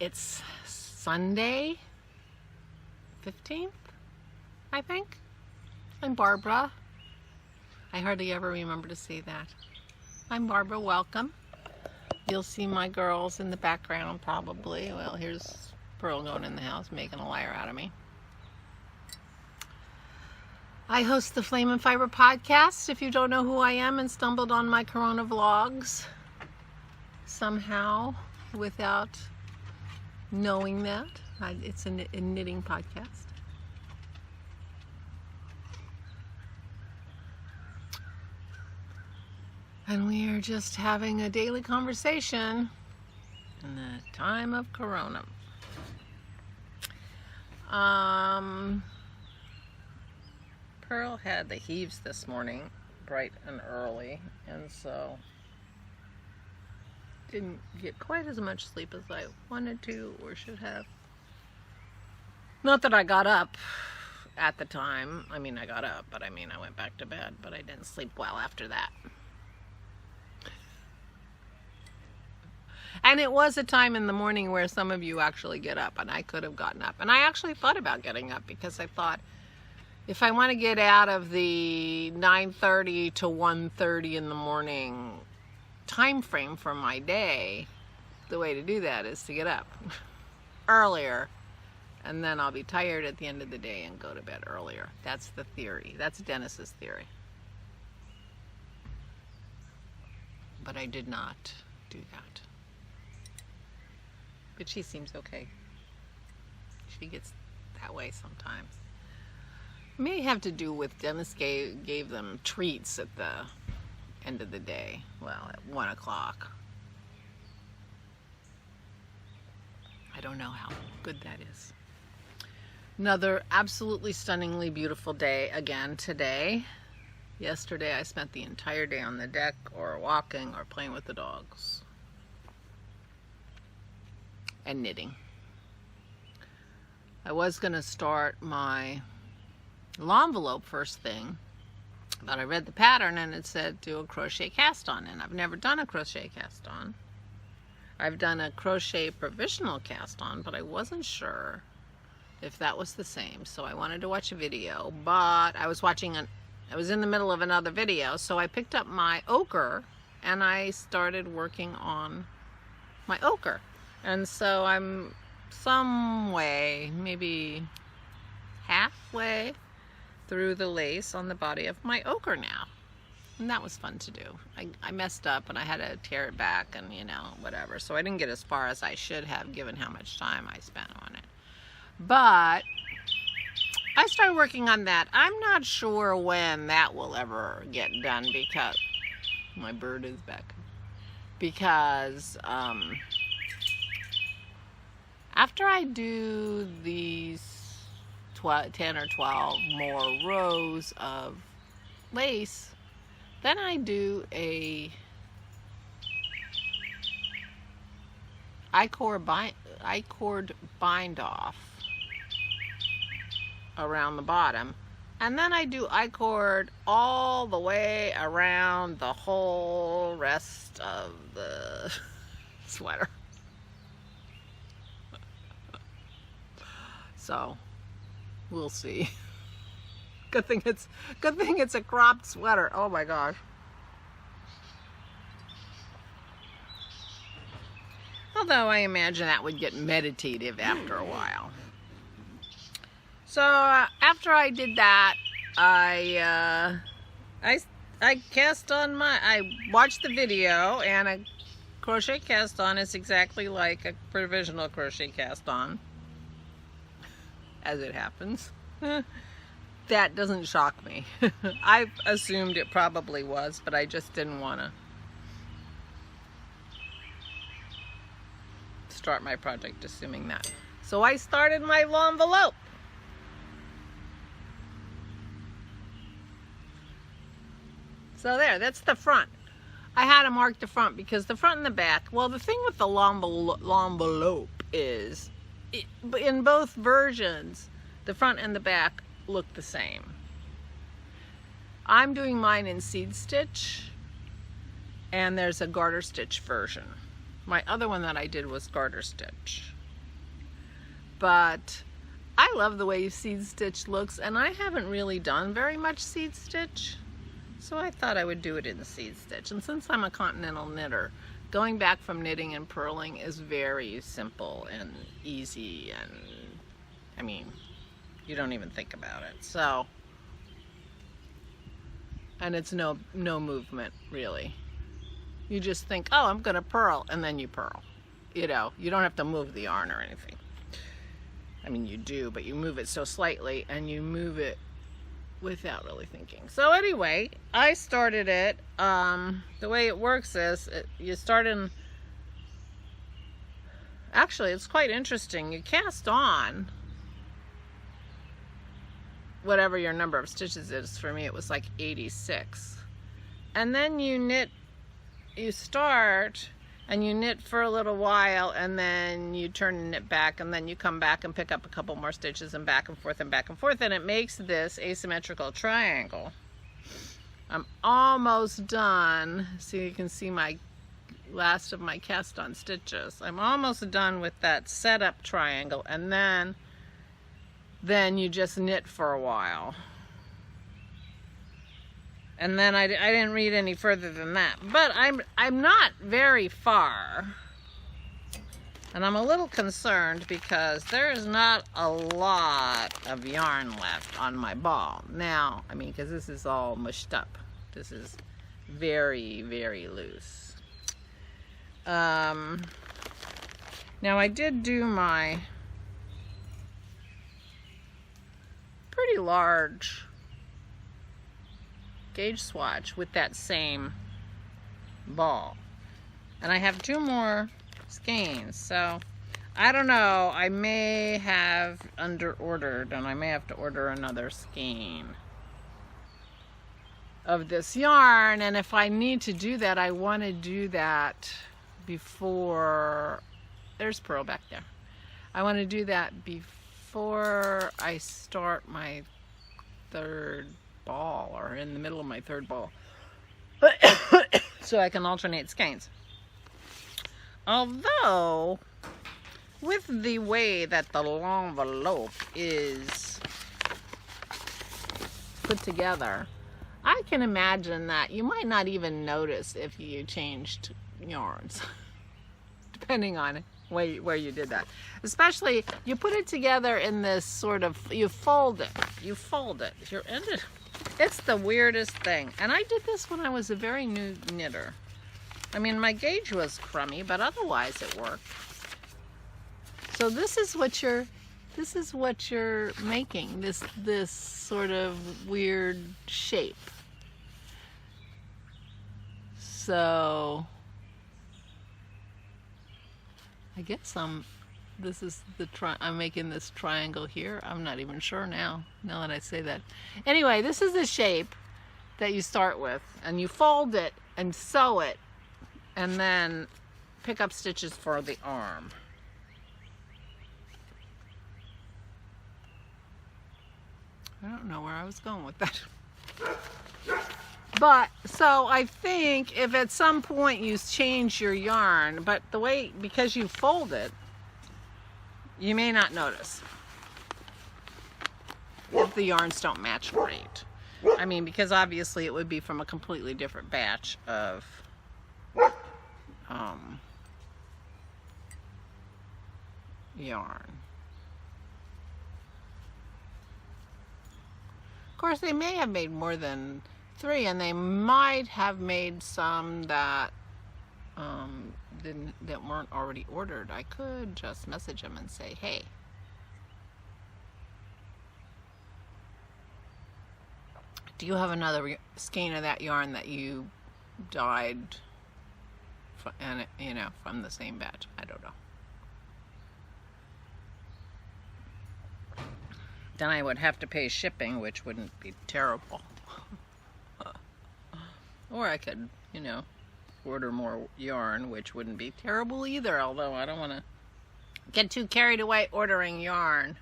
It's Sunday, 15th, I think. I'm Barbara. I hardly ever remember to say that. I'm Barbara, welcome. You'll see my girls in the background probably. Well, here's Pearl going in the house making a liar out of me. I host the Flame and Fiber podcast. If you don't know who I am and stumbled on my CoronaVlogs somehow without knowing that, it's a knitting podcast. And we are just having a daily conversation in the time of Corona. Pearl had the heaves this morning, bright and early, and so didn't get quite as much sleep as I wanted to or should have. Not that I got up at the time. I mean, I got up, but I went back to bed, but I didn't sleep well after that. And it was a time in the morning where some of you actually get up, and I could have gotten up. And I actually thought about getting up because I thought, if I want to get out of the 9:30 to 1:30 in the morning time frame for my day, the way to do that is to get up earlier, and then I'll be tired at the end of the day and go to bed earlier. That's the theory. That's Dennis's theory. But I did not do that. But she seems okay. She gets that way sometimes. May have to do with Dennis gave them treats at the end of the day. Well, at 1 o'clock. I don't know how good that is. Another absolutely stunningly beautiful day again today. Yesterday I spent the entire day on the deck or walking or playing with the dogs. And knitting. I was going to start my envelope first thing, but I read the pattern and it said do a crochet cast on, and I've never done a crochet cast on. I've done a crochet provisional cast on, but I wasn't sure if that was the same, so I wanted to watch a video, but I was in the middle of another video, so I picked up my ochre and I started working on my ochre. And so I'm some way, maybe halfway through the lace on the body of my ochre now. And that was fun to do. I messed up and I had to tear it back and, whatever. So I didn't get as far as I should have given how much time I spent on it. But I started working on that. I'm not sure when that will ever get done because my bird is back. Because, after I do these 10 or 12 more rows of lace, then I do a I-cord bind off around the bottom, and then I do I-cord all the way around the whole rest of the sweater. So we'll see. Good thing it's a cropped sweater. Oh my gosh. Although I imagine that would get meditative after a while. So after I did that, I cast on I watched the video, and a crochet cast on is exactly like a provisional crochet cast on. As it happens. That doesn't shock me. I assumed it probably was, but I just didn't want to start my project assuming that. So I started my envelope. So there, that's the front. I had to mark the front because the front and the back, well, the thing with the envelope is, in both versions, the front and the back look the same. I'm doing mine in seed stitch, and there's a garter stitch version. My other one that I did was garter stitch. But I love the way seed stitch looks, and I haven't really done very much seed stitch, so I thought I would do it in the seed stitch. And since I'm a continental knitter, going back from knitting and purling is very simple and easy, and I mean, you don't even think about it. So, and it's no movement really. You just think, oh, I'm gonna purl, and then you purl. You know, you don't have to move the yarn or anything. I mean, you do, but you move it so slightly, and you move it without really thinking. So anyway, I started it. The way it works is you start in, actually it's quite interesting. You cast on whatever your number of stitches is. For me it was like 86. And then you knit, you start and you knit for a little while, and then you turn and knit back, and then you come back and pick up a couple more stitches, and back and forth and back and forth, and it makes this asymmetrical triangle. I'm almost done. So you can see my last of my cast on stitches. I'm almost done with that setup triangle, and then you just knit for a while. And then I didn't read any further than that. But I'm not very far. And I'm a little concerned because there is not a lot of yarn left on my ball. Now, I mean, because this is all mushed up. This is very, very loose. Now I did do my pretty large gauge swatch with that same ball, and I have 2 more skeins, so I don't know, I may have under ordered, and I may have to order another skein of this yarn. And if I need to do that, I want to do that before, there's Pearl back there, I want to do that before I start my 3rd ball, or in the middle of my 3rd ball, so I can alternate skeins. Although, with the way that the envelope is put together, I can imagine that you might not even notice if you changed yarns, depending on where you did that. Especially, you put it together in this sort of, you fold it. You're in it. It's the weirdest thing. And I did this when I was a very new knitter. I mean, my gauge was crummy, but otherwise it worked. So this is what you're making, this sort of weird shape. So I guess I'm making this triangle here. I'm not even sure now that I say that. Anyway, this is the shape that you start with, and you fold it and sew it, and then pick up stitches for the arm. I don't know where I was going with that. But, so I think if at some point you change your yarn, but because you fold it, you may not notice if the yarns don't match great. I mean, because obviously it would be from a completely different batch of yarn. Of course, they may have made more than 3, and they might have made some that that weren't already ordered. I could just message them and say, hey, do you have another skein of that yarn that you dyed from the same batch? I don't know. Then I would have to pay shipping, which wouldn't be terrible. Or I could, order more yarn, which wouldn't be terrible either, although I don't want to get too carried away ordering yarn.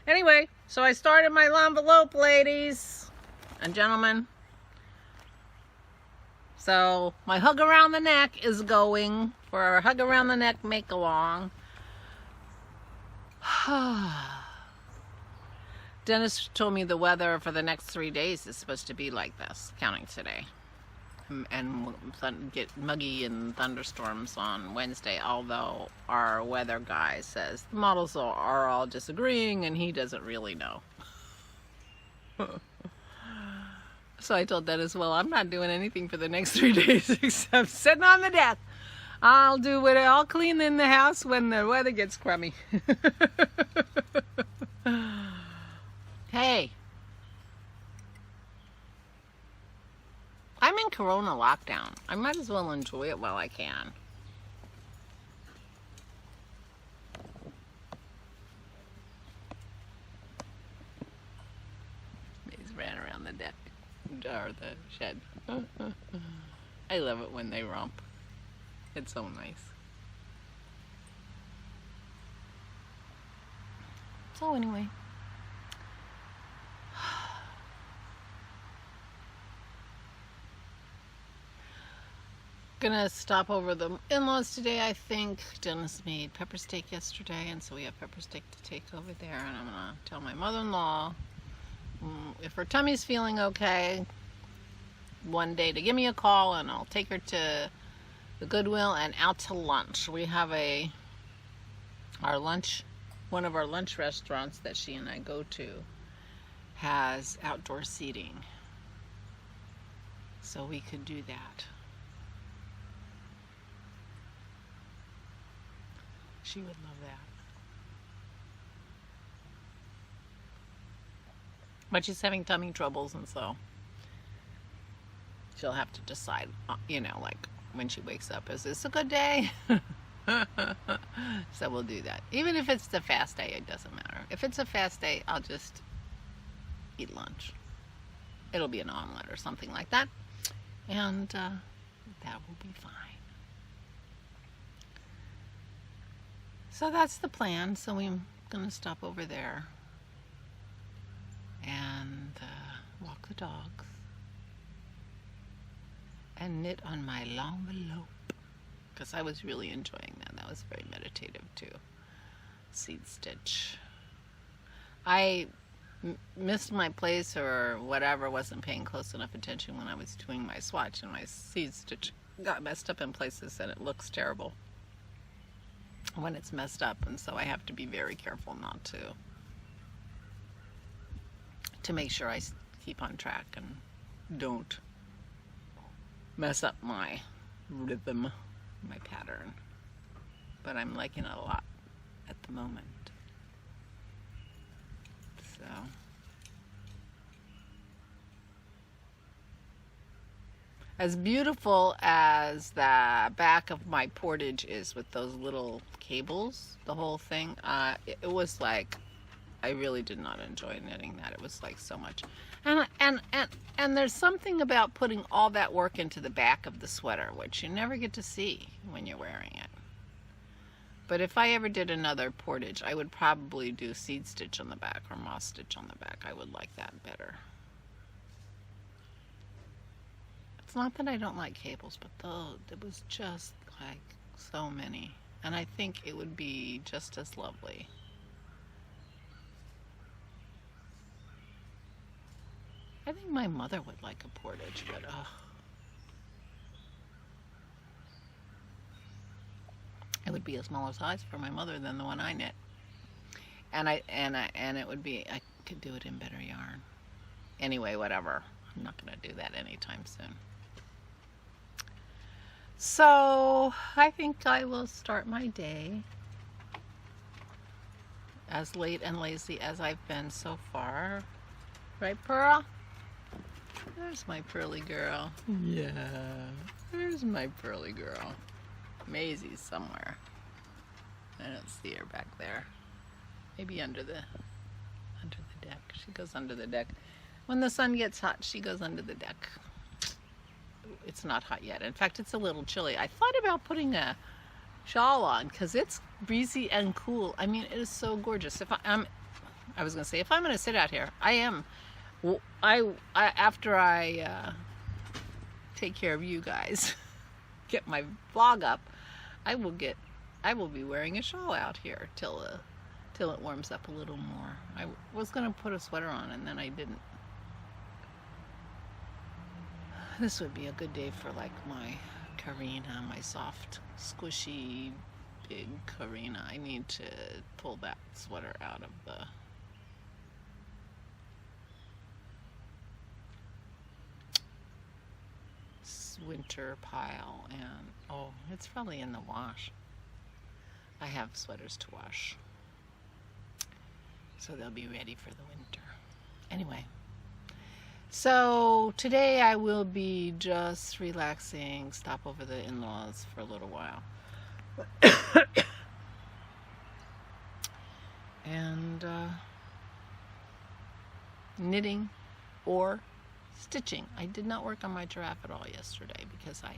Anyway, so I started my envelope, ladies and gentlemen. So my hug around the neck is going for a hug around the neck make along. Dennis told me the weather for the next 3 days is supposed to be like this, counting today. And get muggy and thunderstorms on Wednesday, although our weather guy says the models are all disagreeing and he doesn't really know. So I told Dennis, well, I'm not doing anything for the next 3 days except sitting on the deck. I'll clean in the house when the weather gets crummy. Hey, I'm in Corona lockdown. I might as well enjoy it while I can. He's ran around the deck, or the shed. I love it when they romp. It's so nice. So anyway. Gonna stop over the in-laws today, I think. Dennis made pepper steak yesterday, and so we have pepper steak to take over there, and I'm gonna tell my mother-in-law if her tummy's feeling okay one day to give me a call, and I'll take her to the Goodwill and out to lunch. We have one of our lunch restaurants that she and I go to has outdoor seating, so we could do that. She would love that. But she's having tummy troubles, and so she'll have to decide, like when she wakes up, is this a good day? So we'll do that. Even if it's the fast day, it doesn't matter. If it's a fast day, I'll just eat lunch. It'll be an omelet or something like that. And that will be fine. So that's the plan. So I'm going to stop over there and walk the dogs and knit on my envelope, because I was really enjoying that. That was very meditative too. Seed stitch. I missed my place or whatever, wasn't paying close enough attention when I was doing my swatch, and my seed stitch got messed up in places and it looks terrible when it's messed up, and so I have to be very careful not to make sure I keep on track and don't mess up my rhythm, my pattern. But I'm liking it a lot at the moment. So as beautiful as the back of my portage is with those little cables, the whole thing, it was like, I really did not enjoy knitting that. It was like so much. And there's something about putting all that work into the back of the sweater, which you never get to see when you're wearing it. But if I ever did another portage, I would probably do seed stitch on the back or moss stitch on the back. I would like that better. It's not that I don't like cables, but it was just like so many. And I think it would be just as lovely. I think my mother would like a portage, but it would be a smaller size for my mother than the one I knit. And it would be, I could do it in better yarn. Anyway, whatever. I'm not going to do that anytime soon. So I think I will start my day as late and lazy as I've been so far. Right, Pearl? There's my pearly girl. Yeah, there's my pearly girl. Maisie's somewhere. I don't see her back there. Maybe under the deck. She goes under the deck. When the sun gets hot, she goes under the deck. It's not hot yet. In fact, it's a little chilly. I thought about putting a shawl on because it's breezy and cool. I mean, it is so gorgeous. I was gonna say, if I'm gonna sit out here, I am. After I take care of you guys, get my vlog up, I will be wearing a shawl out here till till it warms up a little more. I was going to put a sweater on and then I didn't. This would be a good day for like my Karina, my soft, squishy, big Karina. I need to pull that sweater out of the winter pile, and oh, it's probably in the wash. I have sweaters to wash, so they'll be ready for the winter. Anyway, so today I will be just relaxing, stop over the in-laws for a little while. And knitting or stitching. I did not work on my giraffe at all yesterday because I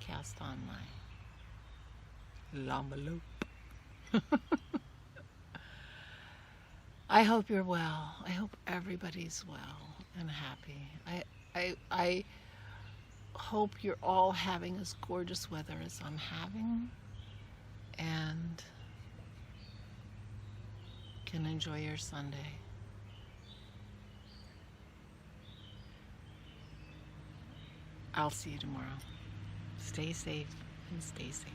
cast on my l'envelope. I hope you're well. I hope everybody's well and happy. I hope you're all having as gorgeous weather as I'm having and can enjoy your Sunday. I'll see you tomorrow. Stay safe and stay sane.